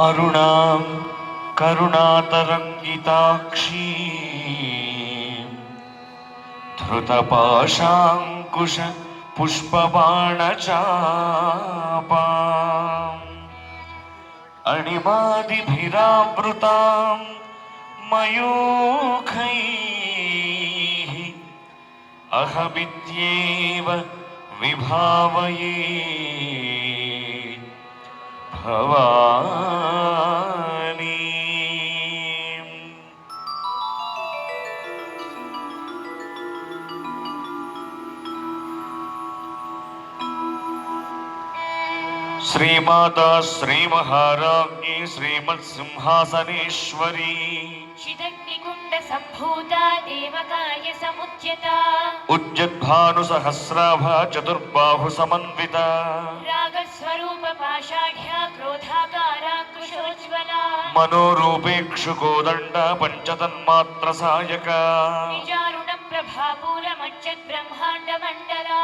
अरुणां करुणातरङ्गिताक्षी धृतपाशाङ्कुश पुष्पबाणचापाम् अणिमादिभिरावृतां मयूखैः अहमित्येव विभावये भवानी। श्रीमाता श्रीमहाराज्ञी श्रीमत्सिंहासनेश्वरी चिदग्निकुण्ड सम्भूता देवकार्य समुच्यता उज्जद्भानुसहस्राभा चतुर्बाहु समन्विता रागस्वरूप पाषाढ्या क्रोधाकाराङ्कुशोज्ज्वला मनोरूपेक्षुकोदण्ड पञ्चतन्मात्र Sayaka निजारुण प्रभापूरमच्युत ब्रह्माण्डमण्डला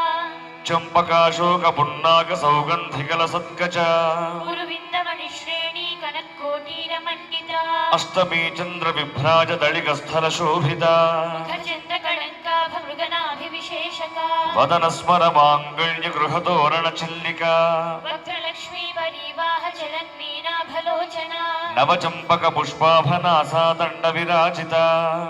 चम्पकाशोक पुन्नाक सौगन्धिकल सत्कच गुरुविन्दमणिश्रेणी कनक्कोटीरमण्डिता अष्टमी चन्द्र विभ्राज दलिकस्थल शोभिता मुखचन्द्रकलङ्काभमृगनाभिविशेषका वदन स्मर माङ्गल्य गृहतोरण चिल्लिका वक्त्रलक्ष्मी परिवाह चलन्मीनाभलोचना नवचम्पक पुष्पाभनासा दण्ड विराजिता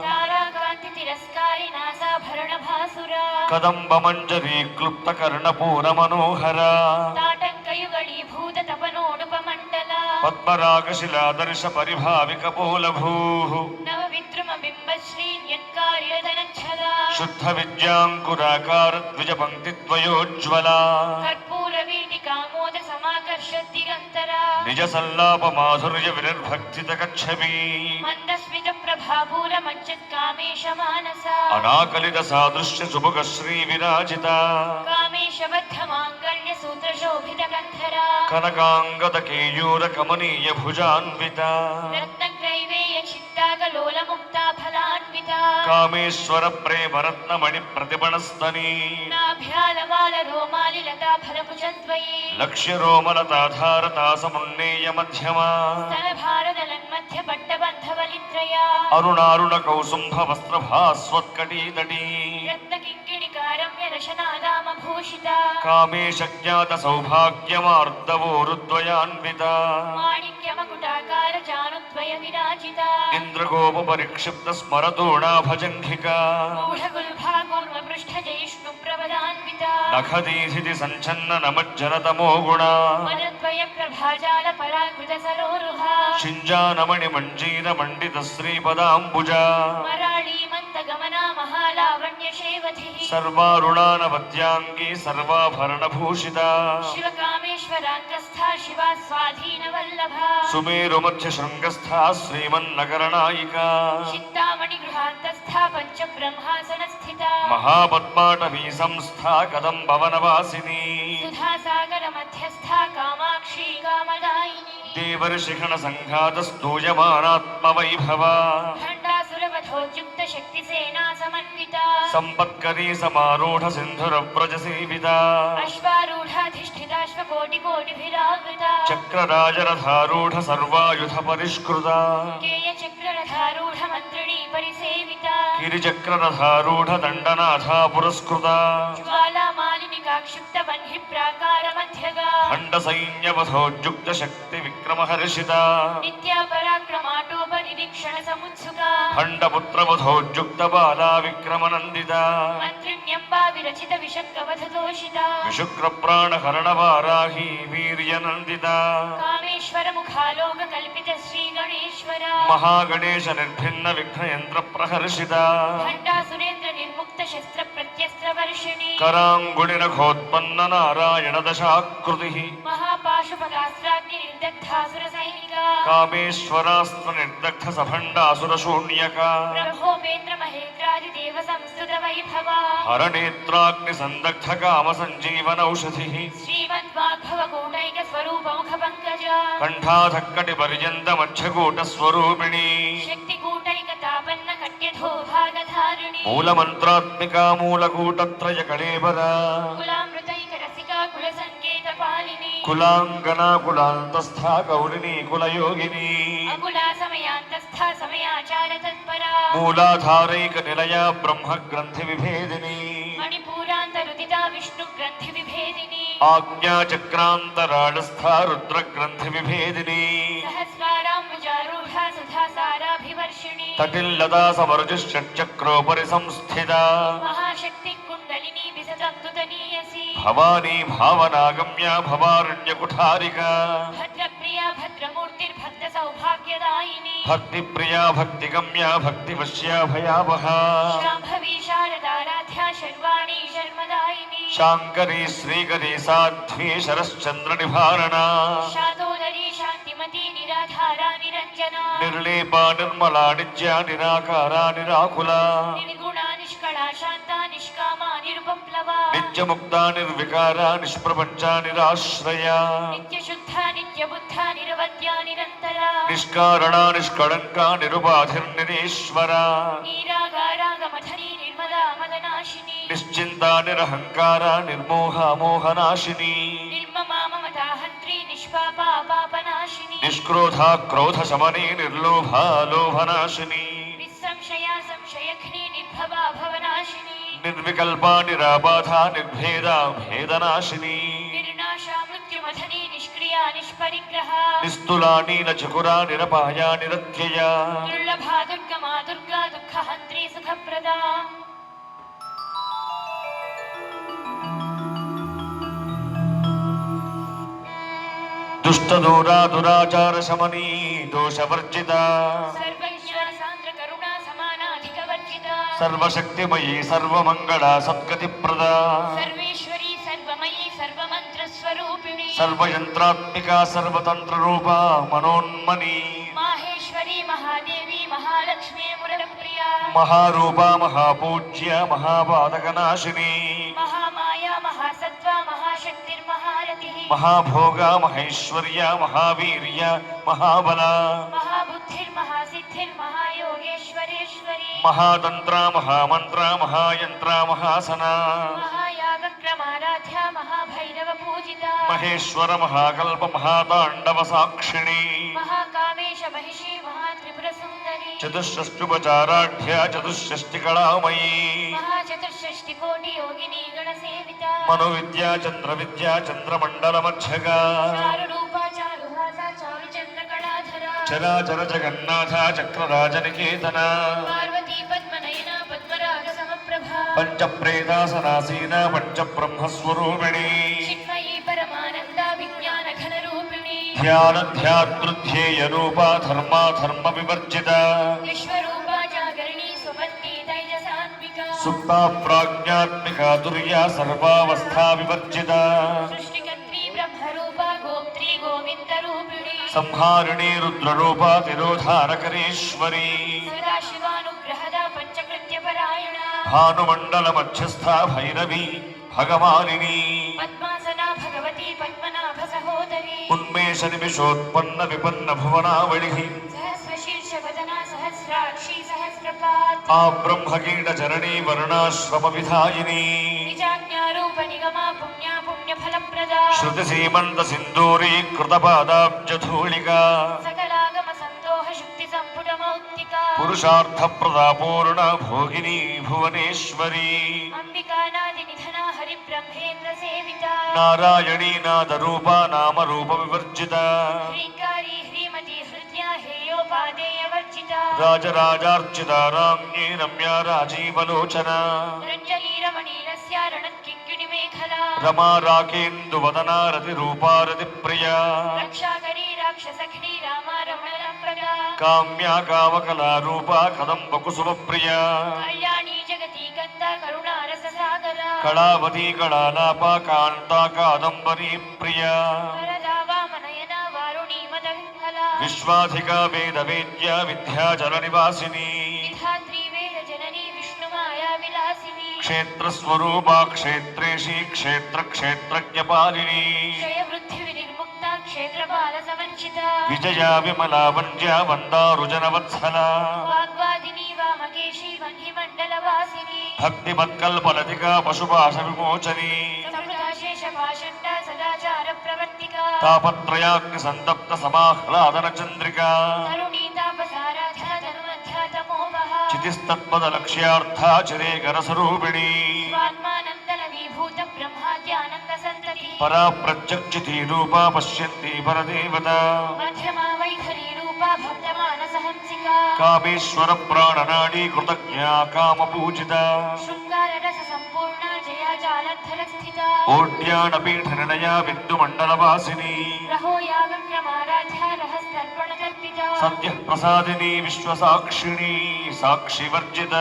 ताराकान्ति तिरस्कारि नासाभरणभासुरा कदम्ब मञ्जरी क्लुप्त कर्णपूर मनोहरा ताटङ्कयुगळीभूत तपनोडुपमण्डला पद्मरागशिलादर्श परिभाविक पोलभूः नवविद्रुमबिम्बश्रीन्यत्कार्यधनच्छला शुद्ध विद्याङ्कुराकार द्विजपङ्क्तिद्वयोज्ज्वला कर्पूरवीटिकामोद समाकर्षद्दिगन्तरा निज सल्लाप माधुर्य विनिर्भक्तित कच्छवी मन्दस्मित प्रभापूरमच्युत्कामेश मानसा अनाकलित सादृश्य सुभग श्री विराजिता कामेशबद्ध माङ्गल्य सूत्रशोभित गन्धरा कनकाङ्गद केयूर कमनीय भुजान्विता रत्नग्रैवेय चित्ताकलोल मुक्ता फलान्विता कामेश्वर प्रेम रत्नमणि प्रतिपणस्तनी नाभ्यालवाल रोमालि लता फलभुजद्वये लक्ष्य रोमलताधारता समुन्नेय मध्यमा स्तनभारदलन्मध्य पट्टबन्धवलित्रया अरुणारुण कौसुम्भ वस्त्र भास्वत्कटीतटी रत्नकिङ्किणिकारम्य रशनादामभूषिता कामेश ज्ञात सौभाग्यमार्दवोरुद्वयान्विता माणिक्यमकुटाकार जानुद्वय विराजिता इन्द्रगोप परिक्षिप्त स्मरतोणाभजङ्घिका मूढगुल्भागुर्वपृष्ठजयिष्णु प्रवदान्विता नखदीधिति सञ्छन्न नमज्जनतमो गुणा वनद्वय प्रभाजाल पराकृत सरोरुहा शिञ्जानमणि मञ्जीर मण्डित श्रीपदाम्बुजा मराळी मन्दगमना महालावण्य शेवधिः सर्वारुणानवद्याङ्गी सर्वाभरणभूषिता शिवकामेश्वराङ्गस्था शिवा स्वाधीनवल्लभा सुमेरुमध्य शृङ्गस्था श्रीमन्नगरनायिका चिन्तामणिगृहान्तस्था पञ्चब्रह्मासनस्थिता महापद्माटवी संस्था कदम्बवनवासिनी सुधासागरमध्यस्था कामाक्षी कामदायिनी देवर्षिखण सङ्घातस्तूयमानात्मवैभवा भण्डासुरवधोद्युक्त शक्तिसेना समन्विता सम्पत्करी समारूढ सिन्धुरव्रज सेविता अश्वारूढाधिष्ठिताश्वकोटिकोटिभिरावृता चक्रराजरथारूढ सर्वायुध परिष्कृता केयचक्ररथारूढ मन्त्रिणी परिसेविता गिरिचक्ररथारूढ दण्डनाथा पुरस्कृता ज्वालामालिनिकाक्षिप्त वह्नि प्राकारमध्यगा खण्डसैन्यवधोद्युक्त शक्ति विक्रमहर्षिता नित्या पराक्रमाटोपनिरीक्षण समुत्सुका खण्डपुत्रवधोद्युक्त बाला विक्रमनन्दिता मन्त्रिण्यम्बा विरचित विशक्कवधतोषिता विशुक्रप्राणहरणवाराही वीर्यनन्दिता कामेश्वर मुखालोक कल्पित श्रीगणेश्वर महागणेश निर्भिन्न विघ्नयन्त्र प्रहर्षिता भण्डासुरेन्द्र निर्मुक्त शस्त्र प्रत्यस्त्र वर्षिणी कराङ्गुलिनखोत्पन्न नारायण दशाकृतिः महापाशुपदास्त्राग्नि निर्दग्धासुर सैनिका कामेश्वरास्त्र निर्दग्ध सभण्डासुर शून्यका प्रभोपेन्द्र महेन्द्रादिदेव संस्तुत वैभवा हरनेत्राग्नि संदग्ध काम संजीवन औषधिः श्रीमद्वाग्भव कूटैक स्वरूप मुख पंकज कंठाधक्कटि पर्यन्त मध्यकूट स्वरूपिणी शक्ति कूटैक तापन्न कट्यधो भागधारिणी मूलमन्त्रात्मिका मूलकूटत्रय कलेबरा कुलामृतैक रसिका कुल संकेत पालिनी కులాంగనా కులాంతస్థా గౌరిణీ కులయోగిని అకులా సమయాంతస్థా సమయాచార తత్పరా మూలాధారైక నిలయ బ్రహ్మ గ్రంథి విభేదిని మణిపూరాంతరుదితా విష్ణు గ్రంథి విభేదిని ఆజ్ఞాచక్రాంతరాళస్థా రుద్ర గ్రంథి విభేదిని సహస్రారాంబుజారూఢా సుధా సారాభివర్షిణి తటిల్లతా సమరుజశ్చక్రోపరి సంస్థిత మహాశక్తి కుండలిని విశతంతుతనీయసి భవానీ భావనాగమ్య భవారణ్య కుఠారిక భద్రప్రియా భద్రమూర్తిర్భక్త సౌభాగ్యదాయిని భక్తి ప్రియా భక్తి గమ్య భక్తి వశ్య భయావహ శాంభవి శారదారాధ్యా శర్వాణి శర్మదాయిని శాంకరీ శ్రీకరీ సాధ్వీ శరశ్చంద్ర నిభారణ శాతోదరి శాంతిమతి నిరాధారా నిరంజనా నిర్లేపా నిర్మలా నిత్య నిరాకారా నిరాకుల నిర్గుణా నిష్కళా శాంతా నిష్కామా నిరుపప్లవా నిత్యముక్తా నిర్వికారా నిష్ప్రపంచా నిరాశ్రయ నిత్యశుద్ధా నిత్యబుద్ధా నిరవద్యా నిరంతరా నిష్కారణా నిష్కళంకా నిరుపాధిర్నిరీశ్వర నీరాగారాగమథనీ నిర్మదా మదనాశిని నిశ్చింతా నిరహంకార నిర్మోహ మోహనాశిని నిర్మమా మమతాహంత్రి నిష్పాపా పాపనాశిని నిష్క్రోధా క్రోధ శమని నిర్లోభా లోభనాశిని నిస్సంశయా సంశయఘ్ని నిర్భవా భవనాశిని నిర్వికల్పా నిరాబాధ నిర్భేద భేదనాశిని నిర్నాశా మృత్యుమథనీ నిష్క్రియా నిష్పరిగ్రహ నిస్తులా నీలచకురా నిరపాయ నిరత్యయ దుర్లభా దుర్గమా దుర్గా దుఃఖహంత్రి సుఖప్రదా దుష్టదూరా దురాచార శమనీ దోషవర్జిత సర్వైశ్వర సాంద్ర కరుణా సమానాధికవర్జిత సర్వశక్తిమయీ సర్వమంగళ సద్గతిప్రద సర్వేశ్వరీ సర్వమయీ సర్వమంత్ర స్వరూపిణి సర్వయంత్రాత్మిక సర్వతంత్రరూప మనోన్మని మాహేశ్వరీ మహాదేవి మహాలక్ష్మీ మురళప్రియా మహారూప మహాపూజ్య మహాపాదకనాశిని మహామాయా మహాసత్వ మహాశక్తిర్మహారథి మహాభోగ మహైశ్వర్య మహావీర్య మహాబల మహాబుద్ధిర్మహాసిద్ధిర్మహాయోగేశ్వరేశ్వరి మహాతంత్ర మహామంత్ర మహాయంత్ర మహాసన మహాయాగక్రమారాధ్య మహాభైరవ పూజిత మహేశ్వర మహాకల్ప మహాతాండవ సాక్షిణి మహాకామేశ మహిషి మహాత్రిపుర సుందరి చతుషష్టుపచారాఢ్య చతుషష్టికళామయీ మహాచతుర్షష్టి కోటి యోగిని గణసేవిత మను విద్యా చంద్ర విద్యా చంద్రమండల మధ్యగా చారు రూపా చారు హాస చారు చంద్ర కళాధర చరాచర జగన్నాథ చక్రరాజనికేతన పార్వతీ పద్మనయన పద్మరాగ సమప్రభ పంచప్రేతాసనాసీన పంచబ్రహ్మస్వరూపిణి చిన్మయీ పరమానంద విజ్ఞాన ఘన రూపిణి ధ్యానధ్యాతృధ్యేయ రూపా ధర్మాధర్మ వివర్జిత విశ్వరూపా జాగరణి సుమతి తైజసాత్మిక సుప్తా ప్రాజ్ఞాత్మిక దుర్యా సర్వావస్థా వివర్జిత సృష్టికర్త్రీ బ్రహ్మరూపా గోప్త్రీ గోవింద రూపిణి సంహారిణి రుద్రరూపా తిరోధారకరీశ్వరి సదాశివానుగ్రహద పంచకృత్య పరాయణ భానుమండల మధ్యస్థ భైరవి భగవానిని పద్మాసనా భగవతి పద్మనాభ సహోదరి ఉన్మేష నిమిషోత్పన్న విపన్న భువనావళి సహస్రశీర్ష వదనా సహస్రాక్షి సహస్రపాత్ ఆ బ్రహ్మకీట చరణీ వర్ణాశ్రమ విధాయిని నిజాజ్ఞారూప నిగమా పుణ్యా పుణ్య ఫలప్రద శృతి సీమంత సింధూరీ కృత పాదాబ్జధూళిక సకలాగమ సందోహ శుక్తి సంపుట మౌక్తిక పురుషార్థ ప్రదాపూర్ణ భోగిని భువనేశ్వరి అంబికానాది నిధన హరి బ్రహ్మేంద్ర సేవిత నారాయణీ నాదరూప నామరూప వివర్జిత హ్రీంకారీ హ్రీమతి హృద్యా హేయోపాదేయ వర్జిత రాజరాజార్చిత రాజ్ఞీ రమ్యా రాజీవలోచన రంజనీరమణీరస్య రణత్కింకిణి మేఖలా రమా రాకేందువదనా రతి రూపారతి ప్రియా రక్షాకరీ రాక్షసఘ్ని రామా రమణ ప్రదా కామ్యా కామకళా రూపా కదంబ కుసుమ ప్రియా కళ్యాణీ జగతి గంధ కరుణారస సాగర కళావతి కళాలాపా కాంతా కాదంబరీ ప్రియా వరదా వామనయన వారుణీ మదవిహ్వలా విశ్వాధిక వేద వేద్య విద్యాచల నివాసిని విధాత్రీ వేద జననీ విష్ణుమాయా విలాసిని క్షేత్రస్వరూపా క్షేత్రేషి క్షేత్ర క్షేత్రజ్ఞపాలిని క్షయ వృద్ధి వినిర్ముక్త క్షేత్రపాల సమంచిత విజయా విమలా వంద్యా వందారుజనవత్సల వాగ్వాదిని వామకేశి వన్హి మండల వాసిని భక్తిమత్కల్పలతికా పశుపాశ విమోచని సమృతాశేష పాషండ సదాచార ప్రవర్తిక తాపత్రయాగ్ని సంతప్త సమాహ్లాదన చంద్రికా తరుణీతాపసారాధ్య ధనుమధ్యాతమోవహ చితిస్తత్పద లక్ష్యార్థ చిరేకర స్వరూపిణి స్వాత్మానందలవీభూత బ్రహ్మాద్యానంద సంతతి పరా ప్రత్యక్షితి రూపా పశ్యంతి పరదేవత మధ్యమా వైఖరీ రూపా భక్తమానసహంసికా కామేశ్వర ప్రాణనాడీ కృతజ్ఞా కామ పూజిత శృంగార రస సంపూర్ణ జయా జాలధర స్థిత ఓడ్యాన పీఠ నిలయ విద్దు మండల వాసిని రహో యాగం క్రమారాధ్య రహస్తర్పణ కల్పిత సత్య ప్రసాదిని విశ్వసాక్షిణి సాక్షి వర్జిత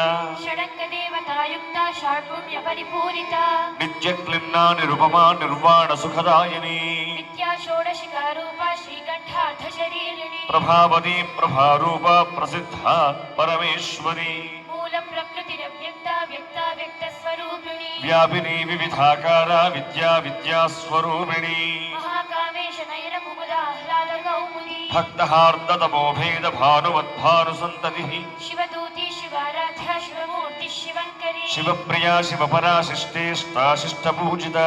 షడంగ దేవతాయుక్త షాడ్పుణ్య పరిపూరిత నిత్య క్లిన్నా నిరుపమా నిర్వాణ సుఖదాయిని నిత్యా షోడశికా రూప శ్రీకంఠార్థ శరీరిణి ప్రభావతి ప్రభారూప ప్రసిద్ధ పరమేశ్వరి మూల ప్రకృతిరవ్యక్త వ్యక్త వ్యక్త స్వరూపిణి వ్యాపిని వివిధాకార విద్యా విద్యాస్వరూపిణి మహాకామేశ నయన ముముదాహ్లాద కౌముది భక్తహార్దతమోభేద భానువద్భాను సంతతి శివదూతి శివారాధ్య శివమూర్తి శివంకరి శివప్రియా శివపరాశిష్టేష్టాశిష్ట పూజిత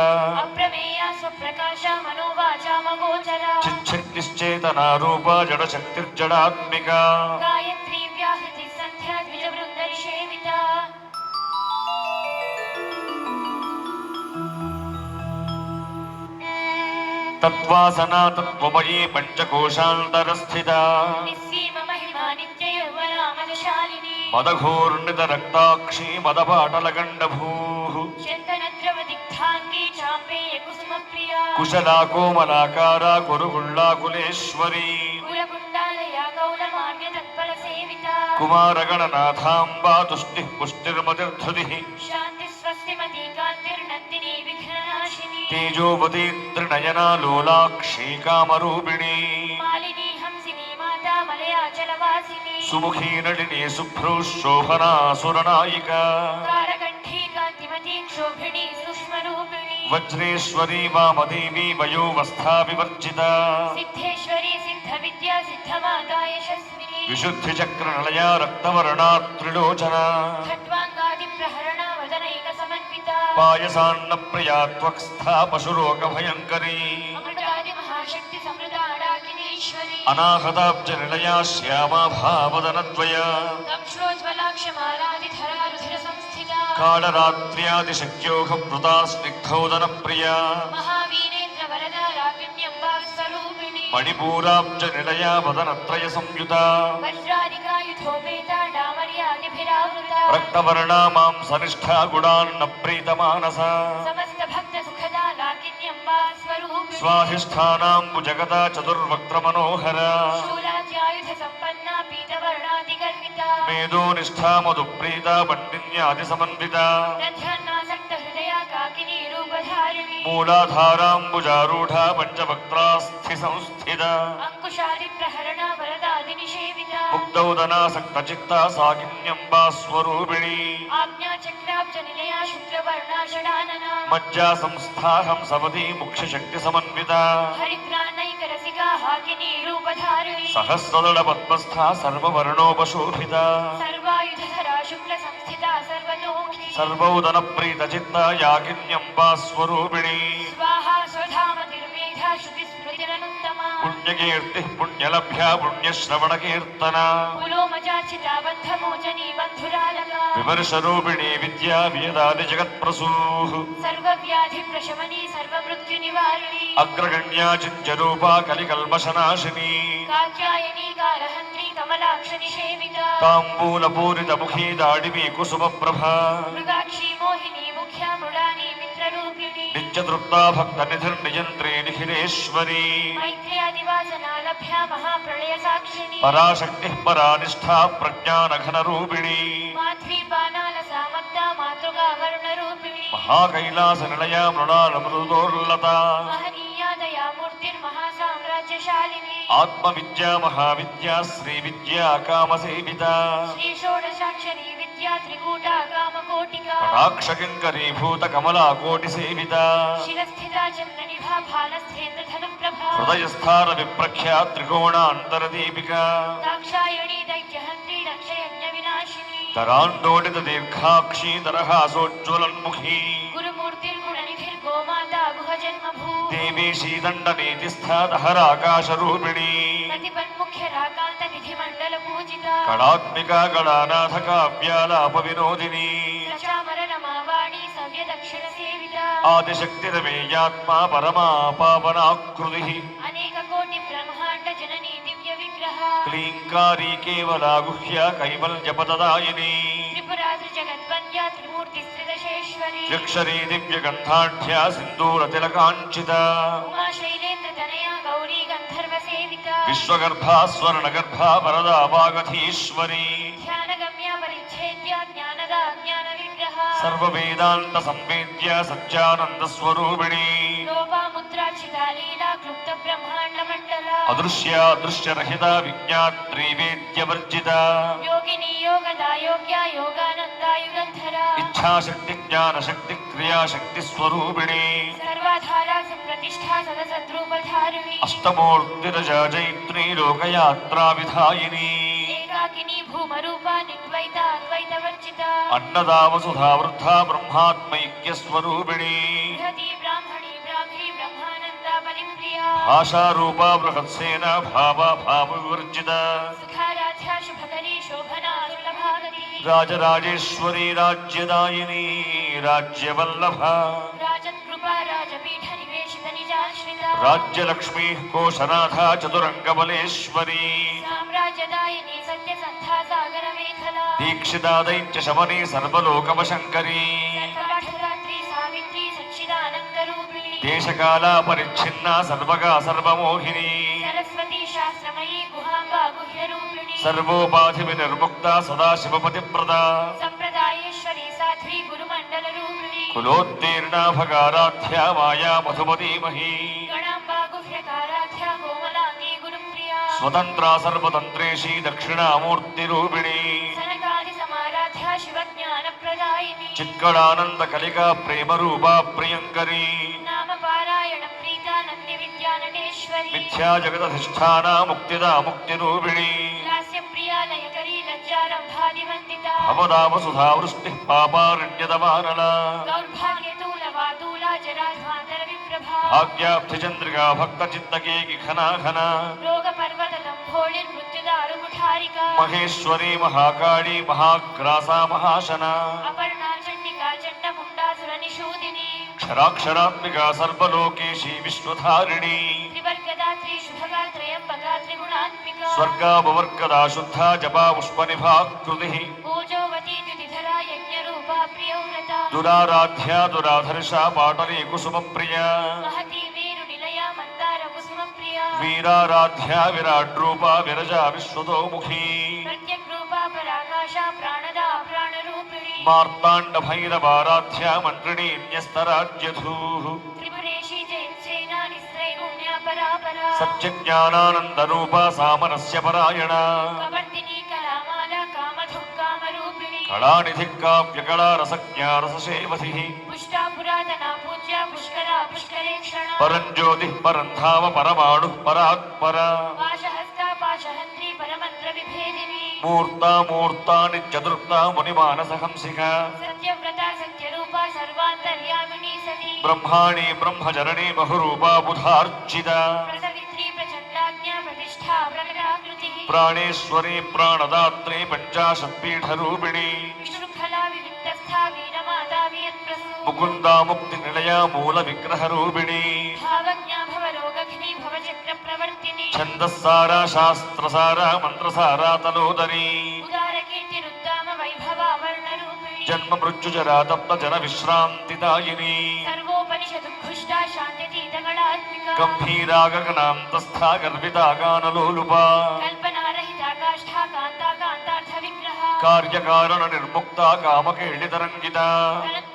అప్రమేయ స్వప్రకాశ మనోవాచామగోచర చిచ్చక్తిశ్చేతనారూప జడశక్తిర్జడాత్మిక గాయత్రీ వ్యాహృతి సంధ్యా ద్విజవృందరి సేవిత తత్వాసనా తత్వమయీ పంచకోశాంతరస్థిత నిస్సీమ మహిమా నిత్య యౌవనామదశాలిని మదఘోర్ణిత రక్తాక్షి మదపాటలగండభూ చందనద్రవ దిగ్ధాంగి చాంపేయ కుసుమ ప్రియా కుశలా కోమలాకార కురుగుళ్ళాకులేశ్వరి కులకుండాలయ కౌల మార్గ తత్పర సేవిత కుమారగణనాథాంబా తుష్టి పుష్టిర్మతిర్ధృతి శాంతి స్వస్తిమతి కాంతిర్నందిని విఘ్ననాశిని తేజోవతి త్రినయనా లోలాక్షి కామరూపిణి మాలిని హంసిని మాతా మలయాచలవాసిని సుముఖీ నళిని శుభ్రూ శోభనా సురనాయిక కారకంఠీ కాంతిమతి క్షోభిణి సూక్ష్మరూపిణి వజ్రేశ్వరీ వామదేవి వయోవస్థా వివర్జిత సిద్ధేశ్వరి సిద్ధ విద్యా సిద్ధమాతా యశస్విని విశుద్ధి చక్ర నిలయ రక్తవర్ణా త్రిలోచన ఖట్వాంగాది ప్రహరణ వదనైక సమన్విత పాయసాన్న ప్రియా త్వక్స్థా పశురోగ భయంకరీ అమృతాది మహాశక్తి సమృతాడాకినీశ్వరి అనాహతాబ్జ నిలయా శ్యామా భావదనద్వయ దంశ్రోజ్వలాక్షమాలాదిధరా రుధిర సంస్థిత కాళరాత్ర్యాదిశక్యోగ వృతా స్నిగ్ధోదన ప్రియా మహావీరేంద్ర వరదా రాగిణ్యంబా స్వరూపిణి మణిపూరాబ్జ నిలయా వదనత్రయ సంయుత వజ్రాదికాయుధోపేత డామర్యాదిభిరావృత రక్తవర్ణా మాంసనిష్ఠా గుడాన్న ప్రీతమానస సమస్త భక్త సుఖదా లాకిన్యంబా స్వరూపిణి స్వాధిష్టానాంబు జగత చతుర్వక్త్ర మనోహర శూలాద్యాయుధ సంపన్న పీతవర్ణాది గర్విత మేధో నిష్ఠా మధు ప్రీత పండిన్యాది సమన్విత దధ్యాన్నాసక్త హృదయ కాకినీ రూపధారిణి మూలాధారాంబుజారూఢ పంచవక్త్రాస్థి సంస్థిత అంకుశాది ప్రహరణ వరదాది నిషేవిత ముగ్ధౌదనాసక్త చిత్త సాకిన్యంబా స్వరూపిణి ఆజ్ఞా చక్రాబ్జ నిలయ శుక్రవర్ణ షడానన మజ్జా సంస్థా హంసవతి ముఖ్య శక్తి సమన్విత హరిద్రానైక రసికా హాకినీ రూపధారిణి సహస్రదళ పద్మస్థా సర్వవర్ణోపశోభిత సర్వాయుధరా శుక్ల సంస్థిత సర్వతోముఖి సర్వౌదన ప్రీత చిత్త యాకిన్యంబా స్వరూపిణి స్వాహా స్వధామతిర్మేధా శృతి స్మృతిరనుత్తమా పుణ్యకీర్తి పుణ్యలభ్య పుణ్యశ్రవణ కీర్తన కులోమజాచితా బంధమోచనీ బంధురాలక విమర్శరూపిణి విద్యా వేదాది జగత్ప్రసూ సర్వవ్యాధి ప్రశమని సర్వమృత్యు నివారిణి అగ్రగణ్యా చించరూపా కలికల్మషనాశిని కాత్యాయనీ కాలహంత్రి కమలాక్ష నిషేవిత తాంబూల పూరిత ముఖీ దాడిమి కుసుమ ప్రభ మృగాక్షి మోహిని ముఖ్య మృడాని మిత్రరూపిణి నిత్యతృప్తా భక్త నిధిర్నియంత్రే నిఖిలేశ్వరి మైత్ర్యాదివాసనా లభ్య మహాప్రళయ సాక్షిణి పరాశక్తి పరానిష్ఠా ప్రజ్ఞానఘన రూపిణి మాధ్వీపానాల సామగ్ధా మాతృగా వరుణ రూపిణి మహాకైలాస నిలయ మృణాల మృదోర్లత మహనీయా దయామూర్తిర్మహాసామ్రాజ్యశాలిని ఆత్మవిద్యా మహావిద్యా శ్రీ విద్యా కామసేవిత శ్రీ షోడశాక్షరీ విద్యా త్రికూటా కామకోటిక కటాక్షకింకరీభూత కమలా కోటి సేవిత శిరస్థితా చంద్రనిభా భాలస్థేంద్ర ధనుప్రభా హృదయస్థాన విప్రఖ్యా త్రికోణాంతరదీపిక దాక్షాయణీ దైత్యహంత్రీ దక్షయజ్ఞ వినాశిని ధరాండోడిత దీర్ఘాక్షీ దరహాసోజ్వలన్ముఖీ గురుమూర్తిర్గుణనిధిర్గోమాతా గుహజన్మభూ देवी शीदण्डनीतिस्था दहराकाशरूपिणी प्रतिपन्मुख्य राकान्त निधिमण्डल पूजिता कलात्मिका गणानाथ काव्यालापविनोदिनी सचामर रमावाणी सव्य दक्षिण सेविता आदिशक्तिरमेयात्मा परमा पावनाकृतिः अनेक कोटि ब्रह्मांड जननी दिव्य विग्रह क्लीङ्कारी केवला गुह्या कैवल्यपददायिनी त्रिपुराद्रि जगद्वन्द्या त्रिमूर्ति स्त्रिदशेश्वरी त्र्यक्षरी दिव्यगन्धाढ्या सिन्दूरतिलकाञ्चिता उमा शैलेन्द्र तनया गौरी गन्धर्व सेविता विश्वगर्भा स्वर्णगर्भा वरदा वागधीश्वरी ध्यानगम्या परिच्छेद्या ज्ञानदा ज्ञान विग्रह सर्ववेदान्त संवेद्य सच्चानन्दस्वरूपिणी लोपामुद्राचिता लीला क्लुप्त ब्रह्माण्ड मंडल अदृश्या दृश्यरहिता विज्ञात्री वेद्यवर्जिता योगिनी योगदा योग्या योगानन्दा युगन्धरा इच्छाशक्ति ज्ञानशक्ति क्रियाशक्तिस्वरूपिणी सर्वाधारा सुप्रतिष्ठा सदसद्रूपधारिणी अष्टमूर्तिरजा जैत्री लोकयात्रा विधायिनी एकाकिनी भूमरूपा निर्द्वैता अद्वैतवर्जिता अन्नदा वसुधा वृद्धा ब्रह्मात्मैक्यस्वरूपिणी बृहती ब्राह्मणी ब्राह्मी ब्रह्मानन्दा बलिप्रिया भाषारूपा बृहत्सेना भावा भावविवर्जिता सुखाराध्या शुभकरी शोभना दुर्लभागती राजराजेश्वरी राज्यदायिनी राज्यवल्लभा राजत्कृपा राजपीठ निवेशित निजाश्रिता राज्यलक्ष्मी कोशनाथा चतुरङ्गबलेश्वरी साम्राज्यदायिनी सत्यसन्धा सागर मेखला दीक्षिता दैत्यशमनी सर्वलोकवशङ्करी सर्वपाठरात्रि सावित्री सच्चिदानन्दरूपिणी देशकाला परिच्छिन्ना सर्वगा सर्वमोहिनी सरस्वती शास्त्रमयी गुहाम्बा गुह्यरूपिणी सर्वोपाधिविनिर्मुक्ता सदाशिवपतिप्रदा सम्प्रदायेश्वरी साध्वी गुरुमण्डलरूपिणी कुलोत्तीर्णा भगाराध्या माया मधुमतीमही गणाम्बा गुह्यकाराध्या कोमलाङ्गी गुरुप्रिया स्वतन्त्रा सर्वतन्त्रेशी दक्षिणामूर्तिरूपिणी सनकादि समाराध्या शिवज्ञानप्रदायिनी चित्कलानन्दकलिका प्रेमरूपा प्रियङ्करी नाम पारायण प्रीता नन्दी विद्यानटेश्वरी मिथ्या जगदधिष्ठाना मुक्तिदा मुक्तिरूपिणी लास्यप्रिया लयकरी लज्जारम्भादिवन्दिता भवदा वसुधा वृष्टिः पापारण्यदवानला दौर्भाग्यतूलवातूला जराध्वान्तर विप्रभा भाग्याब्धिचन्द्रिका भक्तचित्तकेकि घना घना रोगपर्वतलम्भोळिर्मृत्युदारुकुठारिका महेश्वरी महाकाली महाग्रासा महाशना अपर्णा चण्डिका चण्डमुण्डासुरनिषूदिनी क्षराक्षरात्मिका सर्वलोकेशी विश्वधारिणी त्रिवर्गदा त्रिशुभगा त्रयम्बका त्रिगुणात्मिका स्वर्गापवर्गदा शुद्धा जपा पुष्पनिभाकृतिः ओजोवती द्युतिधरा यज्ञरूपा प्रियव्रता दुराराध्या दुराधर्षा पाटली कुसुमप्रिया महती वीरुनिलया मन्दार कुसुमप्रिया वीराराध्या विराट्रूपा विरजा विश्वतोमुखी प्रत्यग्रूपा पराकाशा प्राणदा प्राणरूपिणी मार्ताण्डभैरवाराध्या मन्त्रिणी न्यस्तराज्यधूः त्रिपुरेशी जयत्सेना निस्त्रैगुण्या परापरा सत्यज्ञानानन्दरूपा सामरस्य परायणा कवर्तिनी कलामाला कामधुक्कामरूपिणी कलानिधिः काव्यकलारसज्ञारससेवधिः पुष्टा पुरातना पूज्या पुष्करा पुष्करेक्षणा परञ्ज्योतिः परन्धाम परमाणुः परात्परा पाशहस्ता पाशहन्त्री परमन्त्र विभेदिनी मूर्ता मूर्ता नित्यदृप्ता मुनिमानसहंसिका सत्यव्रता सत्यरूपा सर्वान्तर्यामिनी सती ब्रह्माणि ब्रह्मजननी बहुरूपा बुधार्चिता प्रसवित्री प्रचण्डाज्ञा प्रतिष्ठा प्रकटाकृतिः प्राणेश्वरी प्राणदात्री पञ्चाशत्पीठरूपिणी विशृङ्खला विविक्तस्था वीरमाता वियत्प्रसू मुकुन्दा मुक्तिनिलया मूलविग्रहरूपिणी भावज्ञा भवरोगघ्नी भवचक्रप्रवर्तिनी छन्दस्सारा शास्त्रसारा मन्त्रसारा तलोदरी उदारकीर्तिरुद्दाम वैभवा वर्णरूपिणी जन्म मृत्युजरा तप्तजनविश्रान्तिदायिनी सर्वोपनिषदुद्घुष्टा शान्त्यतीतगणात्मिका गम्भीरा गगनान्तस्था गर्विता गानलोलुपा कल्पनारहिता काष्ठा कान्ता कान्तार्थविग्रहा कार्यकारणनिर्मुक्ता कामकेलितरङ्गिता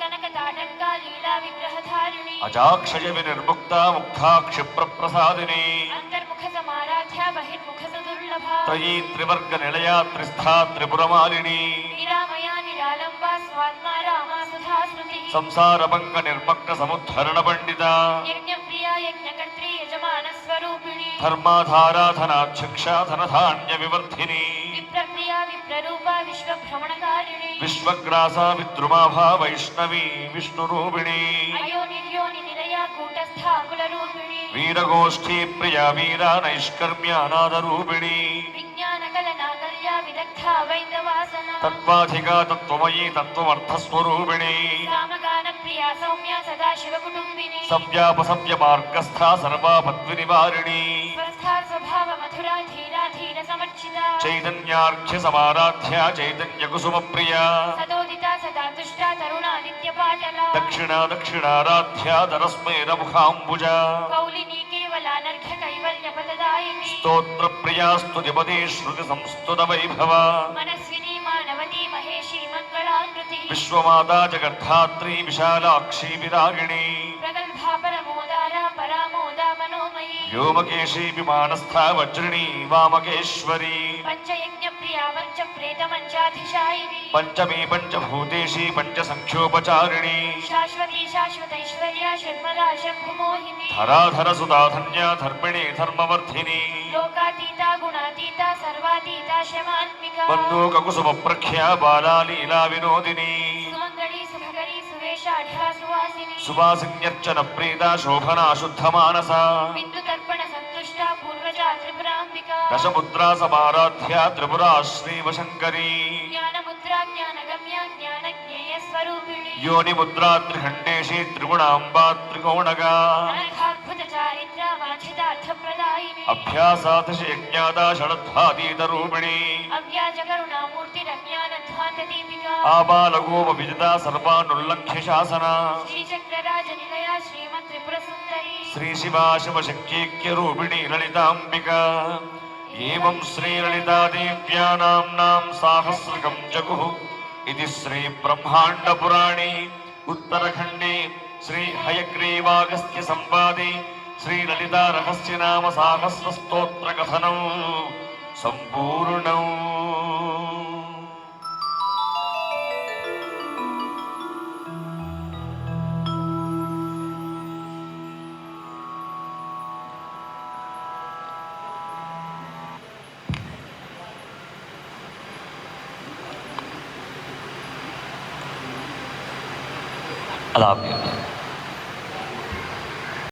कनकताटङ्का लीला विग्रहधारिणी अजाक्षयविनिर्मुक्ता मुग्धा क्षिप्रप्रसादिनी अन्तर्मुखसमाराध्या बहिर्मुखसदुर्लभा त्रयी त्रिवर्गनिलया त्रिस्था त्रिपुरमालिनी निरामया निरालम्बा स्वात्मा रामा सुधा स्मृतिः संसारभङ्गनिर्मग्नसमुद्धरणपण्डिता यज्ञप्रिया यज्ञकर्त्री यजमानस्वरूपिणी धर्माधाराधनाध्यक्षा धनधान्यविवर्धिनी विप्रप्रिया विप्ररूपा विश्वभ्रमणकारिणी विश्वग्रासा विद्रुमाभा वैष्णवी विष्णुरूपिणी अयोनिर्योनिनिलया कूटस्था कुलरूपिणी वीरगोष्ठी प्रिया वीरा नैष्कर्म्यानादरूपिणी विज्ञानकलनाकल्या विदग्धा वैद्यवासना तत्त्वाधिका तत्त्वमयी तत्त्वमर्थस्वरूपिणी सामगानप्रिया सौम्या सदाशिवकुटुम्बिनी सव्यापसव्यमार्गस्था सर्वापद्विनिवारिणी स्वस्था स्वभाव मधुरा धीरा धीर समर्चिता चैतन्यार्घ्यसमाराध्या चैतन्यकुसुमप्रिया सदोदिता सदा तुष्टा तरुणा नित्यपाटला दक्षिणा दक्षिणाराध्या दरस्मेरमुखाम्बुजा कौलिनी केवलानर्घ्य कैवल्यपददायिनी स्तोत्रप्रिया स्तुतिपदी श्रुतिसंस्तुतवैभवा मनस्विनी मानवती महेशी मङ्गलाकृति विश्वमाता जगद्धात्री विशालाक्षी विरागिणी प्रगल्भा परमोदारा परामोदा मनोमयी व्योमकेशी विमानस्था वज्रिणी वामकेश्वरी पञ्चयज्ञप्रिया पञ्चप्रेतमञ्चाधिशायिनी पंचमी पंचभूतेशी पंचसंख्योपचारिणी शाश्वती शाश्वतैश्वर्या षण्मला शम्भुमोहिनी धराधर सुधाधन्या धर्मिणी धर्मवर्धिनी लोकातीता गुणातीता सर्वातीता शमात्मिका बन्धूककुसुमप्रख्या बाला लीला विनोदिनी सुमङ्गली सुभगरी सुवेशाढ्या सुवासिनी सुवासिन्यर्चन प्रीता शोभना शुद्धमानसा बिन्दुतर्पण सन्तुष्टा पूर्वजा त्रिपुराम्बिका दशमुद्रा समाराध्या त्रिपुरा श्रीवशङ्करी ज्ञानमुद्रा ज्ञानगम्या ज्ञानज्ञेयस्वरूपिणी योनिमुद्रा त्रिखण्डेशी त्रिगुणाम्बा त्रिकोणगा अनघाद्भुतचारित्रा वाञ्छितार्थप्रदायिनी अभ्यासातिशयज्ञाता षडध्वातीतरूपिणी अव्याजकरुणामूर्तिरज्ञानध्वान्तदीपिका आबालगोपविजिता सर्वानुल्लङ्घ्य शासना श्रीचक्रराजनिलया श्रीमत्त्रिपुरसुन्दरी श्रीशिवा शिवशक्त्यैक्यरूपिणी ललिताम्बिका एवं श्रीललितादेव्या नाम्नां साहस्रकं जगुः इति श्रीब्रह्माण्डपुराणे उत्तरखण्डे श्रीहयग्रीवागस्त्यसंवादे श्रीललितारहस्य नाम साहस्रस्तोत्रकथनौ सम्पूर्णौ। అలా